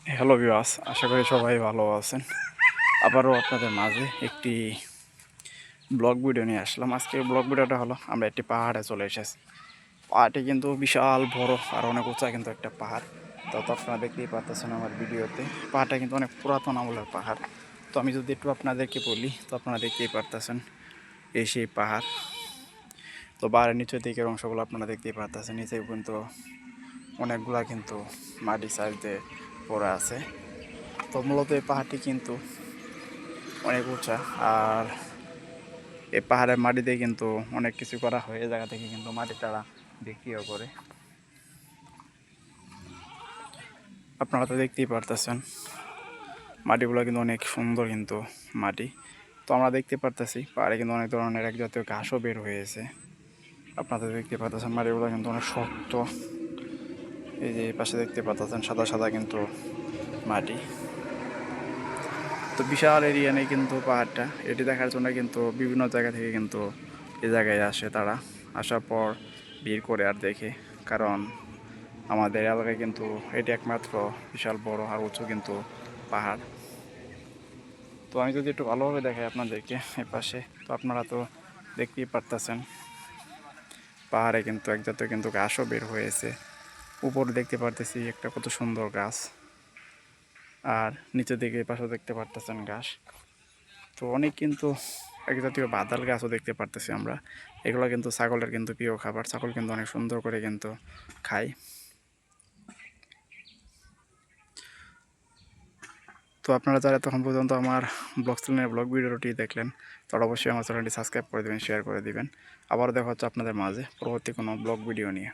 Hello viewers, আশা করি সবাই ভালো আছেন। আবারও আপনাদের মাঝে একটি ব্লগ ভিডিও নিয়ে আসলাম। আজকে ব্লগ ভিডিওটা হলো আমরা একটি পাহাড়ে চলে এসেছি। পাহাড়টি কিন্তু বিশাল বড় আর অনেক উঁচা কিন্তু একটা পাহাড়। তো আপনারা দেখতেই পারতেছেন আমার ভিডিওতে, পাহাড়টা কিন্তু অনেক পুরাতন আমলের পাহাড়। তো আমি যদি একটু আপনাদেরকে বলি, তো আপনারা দেখতেই পারতেছেন এই সেই পাহাড়। তো পাহাড়ের নিচের দিকের অংশগুলো আপনারা দেখতেই পারতেছেন, নিচে কিন্তু অনেকগুলা কিন্তু মাটি সাইড দিয়ে পড়ে আছে। তো মূলত এই পাহাড়টি কিন্তু অনেক উঁচা, আর এই পাহাড়ের মাটিতে কিন্তু অনেক কিছু করা হয়। এই জায়গা থেকে কিন্তু মাটি তারা বিক্রিও করে। আপনারা তো দেখতেই পারতেছেন মাটিগুলো কিন্তু অনেক সুন্দর কিন্তু মাটি। তো আমরা দেখতে পারতেছি পাহাড়ে কিন্তু অনেক ধরনের এক জাতীয় ঘাসও বের হয়েছে। আপনারা দেখতে পারতেছেন মাটিগুলো কিন্তু অনেক শক্ত। এই যে পাশে দেখতে পারতেছেন সাদা সাদা কিন্তু মাটি। তো বিশাল এরিয়া নেই কিন্তু পাহাড়টা, এটি দেখার জন্য কিন্তু বিভিন্ন জায়গা থেকে কিন্তু এই জায়গায় আসে তারা। আসার পর ভিড় করে আর দেখে, কারণ আমাদের এলাকায় কিন্তু এটি একমাত্র বিশাল বড় আর উঁচু কিন্তু পাহাড়। তো আমি যদি একটু ভালোভাবে দেখাই আপনাদেরকে এ পাশে, তো আপনারা তো দেখতেই পারতেছেন পাহাড়ে কিন্তু এক জাতীয় কিন্তু ঘাসও বের হয়েছে। উপরে দেখতে পারতেছি একটা কত সুন্দর গাছ, আর নিচের দিকে পাশে দেখতে পারতেছেন ঘাস। তো অনেক কিন্তু এক জাতীয় বাদাল গাছও দেখতে পারতেছি আমরা। এগুলো কিন্তু ছাগলের কিন্তু প্রিয় খাবার, ছাগল কিন্তু অনেক সুন্দর করে কিন্তু খায়। তো আপনারা যারা তখন পর্যন্ত আমার ব্লগ চ্যানেলের ব্লগ ভিডিওটি দেখলেন, তারা অবশ্যই আমার চ্যানেলটি সাবস্ক্রাইব করে দেবেন, শেয়ার করে দিবেন। আবারও দেখা হচ্ছে আপনাদের মাঝে পরবর্তী কোনো ব্লগ ভিডিও নিয়ে।